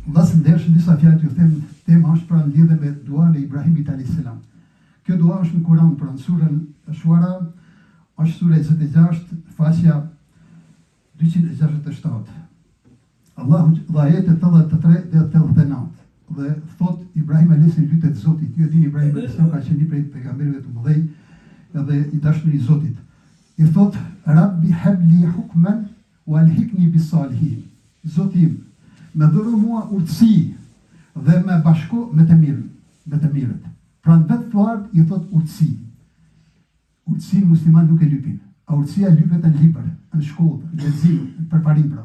Vllazë ndershëm, disa fjalë ju them, tema është pra lidhe me duan e Ibrahimit alayhis salam. Kjo dua është në Kur'an, pra në surën Shuara, është sura 26, faqja 267. Allahu dhe ajetet 83 dhe 89. Dhe thot Ibrahim alayhis salam lutet Zotit. Ju e dini Ibrahim alayhis salam ka qenë prej pejgamberëve të mëdhenj, edhe i dashur i Zotit. I thot Rabbi habli hukman wa alhiqni bis salihin. Zoti me dhuro mua urtësi dhe me bashko me të mirët. Pra në vetë thuart i thot urtësi. Urtësi musliman nuk e lypin. A urtësia lypet në libër, në shkollë, në lexim, për parim pra.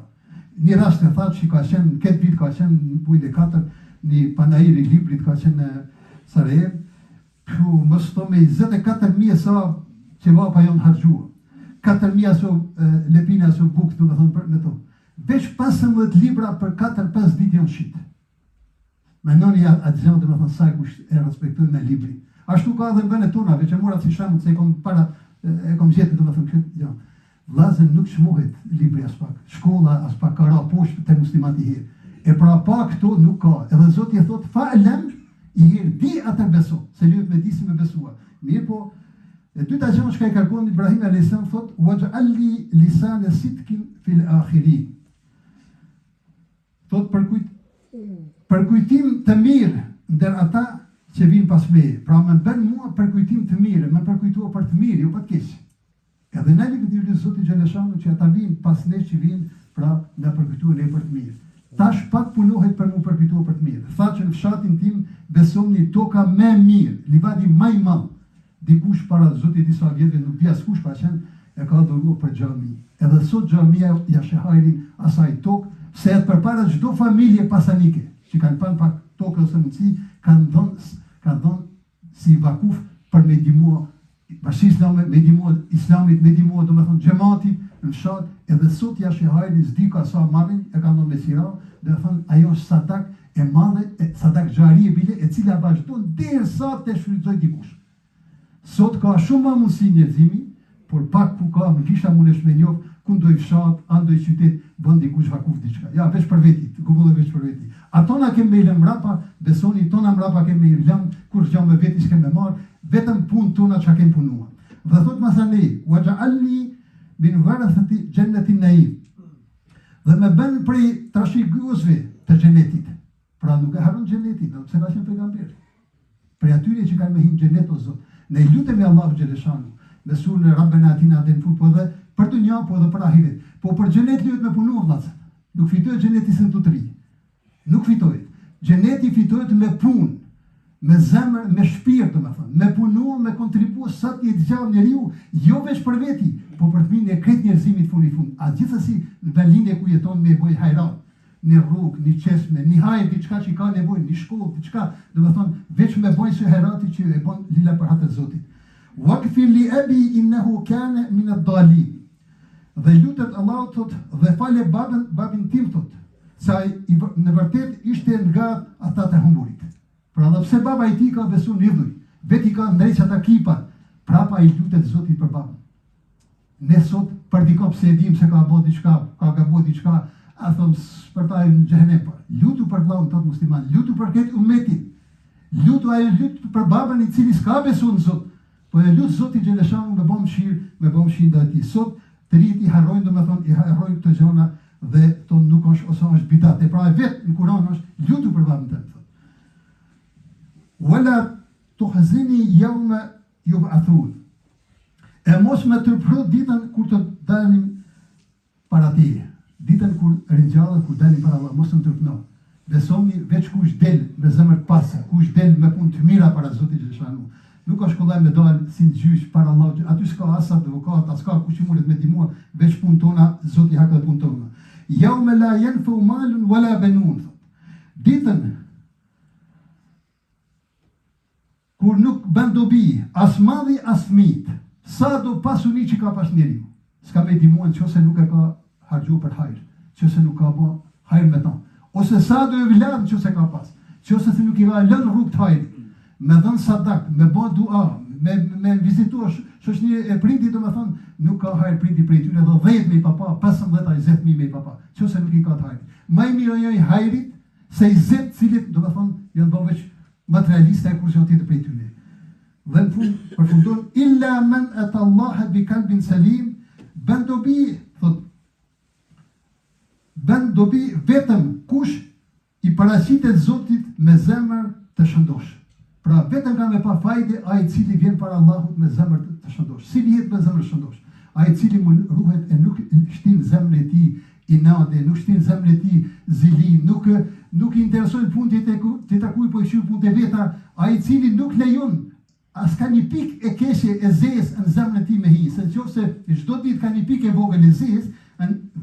Një rast e thatë që ka qenë, në këtë vit ka qenë në bujnë e 4, një panajir i librit ka qenë në Sarajevo, më së me 24.000 sa që vapa jonë hargjua. 4.000 so lepina so bukë, du me thonë për me to. Veç 15 libra për 4-5 ditë janë shqitë. Me nëni atë gjënë dhe me thonë saj kush e respektuj në libri. Ashtu ka dhe në vene tona, veç e mora si shamë, se e kom gjetë dhe me thonë këtë, ja. Vlazën nuk shmohet libri as pak. Shkolla as pak ka ra poshtë të muslimat i herë. E pra pak këto nuk ka. Edhe Zoti e thot, fa elem, i herë di atër beso, se lyhet me disi me besua. Mirë po, e dyta gjënë që ka i kërkon Ibrahim alayhis salam thot, waj'alli lisane sidkin fil akhirin. Thot përkujtim të mirë ndër ata që vinë pas meje. Pra me bën mua përkujtim të mirë, me përkujtua për të mirë, jo për të keq. Edhe ne këtë një Zoti Gjeleshanu që ata vinë pas ne që vinë, pra me përkujtua ne për të mirë. Tash pak punohet për mu përkujtua për të mirë. Tha që në fshatin tim besomni toka me mirë, livadi maj madh. Dikush para Zotit disa vjetëve nuk di askush pa qenë e ka dhuruar për xhami. Edhe sot xhamia ja shehajrin asaj tokë, se e përpara çdo familje pasanike që kanë pan pak tokë ose mundësi, kanë dhënë si vakuf për me ndihmua bashkisë me ndihmua islamit, me ndihmua domethënë xhamatit në fshat, edhe sot ja shehajrin s'di ka sa marrin, e kanë dhënë me sira, domethënë ajo është sadak e madhe, sadak xhari e bile, e cila vazhdon derisa të shfrytëzoj dikush. Sot ka shumë më mundësi njerëzimi, por pak ku ka, më kisha mundesh me njoh ku ndoj fshat, andoj qytet, bën dikush vakuf diçka. Ja, veç për veti, gumullo veç për veti. Ato na kemë me lëm mrapa, besoni tona mrapa kemë me lëm, kur gjam me veti s'kemë marr, vetëm punë tona çka kemë punuar. Dhe thot masani, waj'alni min warathati jannatin naim. Dhe me bën prej trashëguesve të xhenetit. Pra nuk e harron xhenetin, sepse ka qenë pejgamber. Për atyre që kanë me hyrë në xhenet o Zot. Ne lutemi Allahu Gjeleshanu, me surën e Rabbena Atina dhe në fund, po dhe për dunja, po dhe për ahiret. Po për xhenet lyhet me punu, vllazë. Nuk fitohet xheneti së tutri. Nuk fitohet. Xheneti fitohet me punë, me zemër, me shpirt, domethënë, me punu, me kontribu sa të jetë gjallë njeriu, jo veç për veti, po për të mirën e krejt njerëzimit fund. A gjithsesi në vendin ku jeton me boj hajrat, një rrugë, një qesme, një hajë, diçka që ka nevojë, një shkollë, diçka, domethënë veç me bojë se hajrati që e bën lila për hatë Zotit. Waqfir li abi innahu kana min ad-dallin. Dhe lutet Allahu thot dhe fale babin tim thot, se ai në vërtet ishte nga ata të humburit. Pra edhe pse baba i tij ka besuar në idhuj, veti ka ndrejt ata kipa, prapa i lutet Zotit për babën. Ne sot për dikon pse e dim se ka bërë diçka, ka gabuar diçka, a thon shpërtaj në xhenem. Lutu për vllahun tot musliman, lutu për këtë ummetin. Lutu për babën i cili s'ka besuar në Zot. Po e lut Zoti Gjeleshanu me bëm mëshirë ndaj tij. Sot të rinjt i harrojnë, domethënë i harrojnë këto gjëra dhe ton nuk është bidat. E pra vetë në Kur'an është lutu për babën tënd. Wala tuhzini yawma yub'athun. E mos me tërpro ditën kur të dalim para teje. Ditën kur ringjallë, kur dalim para Allah, mos të tërpno. Besoni veç kush del me zemër të pastër, kush del me punë të mira para Zotit Gjeleshanu. Nuk ka shkollaj me dalë si në gjysh para Allah, aty s'ka asa advokat, s'ka kush i mundet me ndihmua, veç punë tona, Zoti hak dhe punë tona. Yawma la yanfa'u malun wala banun. Ditën kur nuk bën dobi as madhi as fëmijët, sa do pasuni që ka pas njeriu. S'ka me ndihmua nëse nuk e ka harxhu për hajër, nëse nuk ka bën hajër me ta. Ose sa do e vlan nëse ka pas, nëse nuk i ka lënë rrugë të hajrit. Me dhënë sadak, me bën dua, me vizituar shoqëni e prindit, domethënë nuk ka hajër prindi prej tyre, edhe 10 me papa, 15 a 20.000 me papa, nëse nuk i ka të hajrit. Më i mirë i hajrit se i zet cilit, do me thonë, janë do veç materialista e kur që tjetër prej tyne. Dhe në fund, përfundon, illa men et Allah bi kalbin salim, ben dobi, thot, ben dobi vetëm kush i paraqitet Zotit me zemër të shëndosh. Pra vetëm ka me pa fajde ai cili vjen para Allahut me zemër të shëndosh. Si vjet me zemër të shëndosh? Ai cili mund ruhet e nuk shtin zemrën e tij inade, nuk shtin zemrën e tij zili, nuk i interesojnë punët të takuj po i shqyr punët e veta, ai cili nuk lejon as ka një pik e keqe e zez në zemrën e tij me hi, se nëse çdo ditë ka një pik e vogël e zez,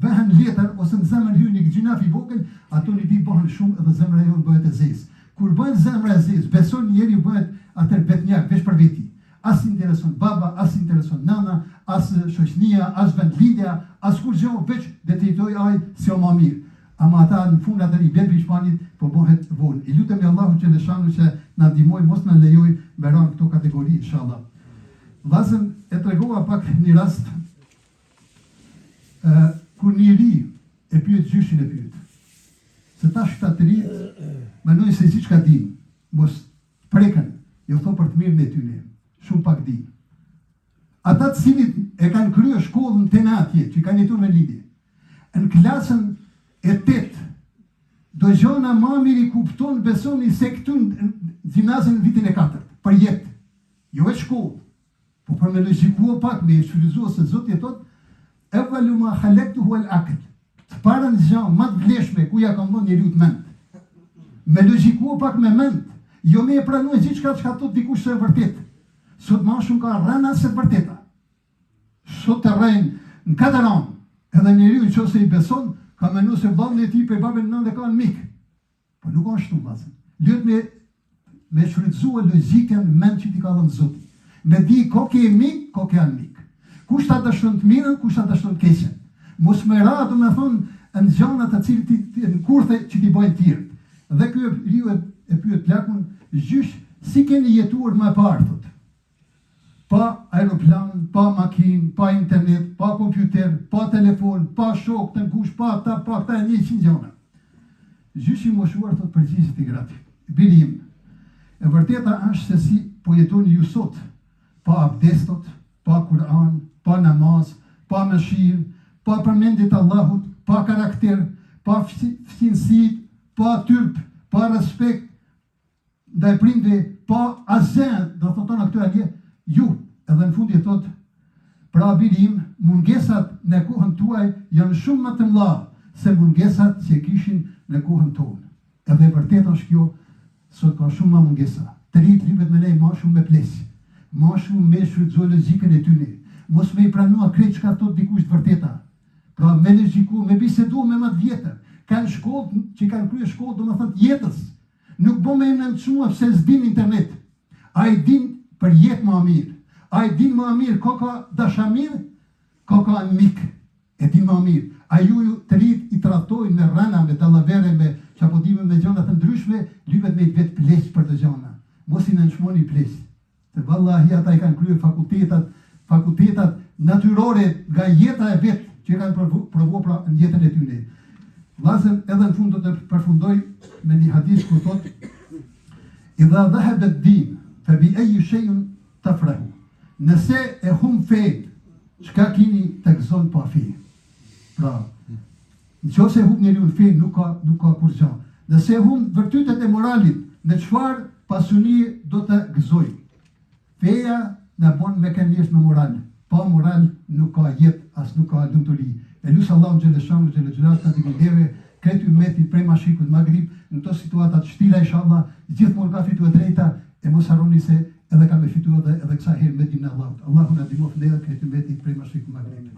bëhen letër ose në zemrën hyn një gjinaf i vogël, ato një ditë bëhen shumë edhe zemra jonë bëhet e zez. Kur bëhet zemra e zez, beson njeri bëhet atër vetnjak veç për veti. As intereson baba, as intereson nana, as shoqënia, as vendlindja, as kur gjë veç detytoj ai si o më mirë. Ama ata në fund atë i bjen pishmanit, po bëhet vonë. I lutemi Allahu xhaleshanu që na ndihmoj, mos na lejoj me rënë këto kategori inshallah. Vllazën e tregova pak një rast kur një ri e pyet gjyshin e pyet. Se ta shtatërit mendojnë se si çka din, mos preken, jo thon për të mirën e tyre, shumë pak din. Ata të cilit e kanë kryer shkollën tenatje, që kanë jetuar me lidhje, në klasën e 8, do gjona ma miri kupton, besoni se këtu në gjimnazën në vitin e 4, për jetë, jo veç shkollë, po për me logjikua pak, me shfrytëzuar se Zoti e thot, evvalu ma khalaqtuhu al-aql, të parën gjë më të vlefshme ku ja ka dhënë njeriu të mend. Me logjikua pak me mend, jo me e pranuar gjithçka çka thot dikush se e vërtet. Sot më shumë ka rëna se vërteta. Sot të rrenë në 4 anë, edhe njeriu nëse i beson, ka menu se vllahun e tij për babën nënde ka në mik. Po nuk është ashtu vllazë. Lyet me shfrytëzuar logjikën mend që ti ka dhënë Zoti. Me di kokë e mik, kokë janë mik. Kush ta dështon të mirën, kush ta dështon të keqen. Mos më ra, do të thonë në gjëra të cilit në kurthe që ti bojnë tjerë. Dhe ky riu e pyet plakun, gjysh si keni jetuar më parë thot. Pa aeroplan, pa makinë, pa internet, pa kompjuter, pa telefon, pa shok të ngush, pa këta 100 gjëra. Gjyshi moshuar thot përgjigjet i gratë. Biri im, e vërteta është se si po jetoni ju sot, pa abdes thot, pa Kur'an, pa namaz, pa mëshirë, pa përmendjet Allahut, pa karakter, pa fësinësit, pa tyrp, pa respekt ndaj prindve, pa asgjë, do thoton këto atje. Ju, edhe në fundi e thot, pra birim, mungesat në kohën tuaj janë shumë më të mëdha se mungesat që kishin në kohën tonë. Edhe vërtet është kjo, sot ka shumë më mungesa. Të rit lypet me nej ma shumë me plesë, ma shumë me shfrytëzuar logjikën e tyre, mos me i pranua krejt çka thot dikush të vërteta. Pra me logjiku, me bisedu me më të vjetër, kanë shkollë që kanë kryer shkollë, do më thënë jetës. Nuk bo me nënçmua pse s'din internet. Ai din për jetë më mirë. A i din më mirë, ka dashamir, ka mik, e din më mirë. A ju të rit i tratojnë me rana, me dallavere, me çapodime, me gjona të ndryshme, lypet me i vetë plesë për të gjona. Mos i nënçmoni plesë. Se vallahi ata i kanë kryer fakultetat natyrore nga jeta e vetë, që kanë provuar në jetën e tyre. Vllazën edhe në fund do të përfundoj me një hadith ku thotë: "Idha dhahaba ad-din fa bi ayyi shay'in tafrahu." Nëse e hum fejt, çka kini të gëzon pa fejt. Pra, nëse e hum njeriu në fejt, nuk ka kur gjë. Nëse e hum vërtytet e moralit, në çfarë pasuni do të gëzoj. Feja në bon mekanisht me moral. Pa moral nuk ka jetë, as nuk ka lumturi. E lusë Allahu xhaleshanu xhalexhalas të ndihmojë kretë ummetit prej mashikut Maghrib në këto situata të vështira inshallah, gjithmonë ka fituar drejta e mos harroni se edhe ka me fituar edhe kësa herë me dinë Allahut. Allahu na ndihmoj ndër kretë ummetit prej mashikut Maghrib.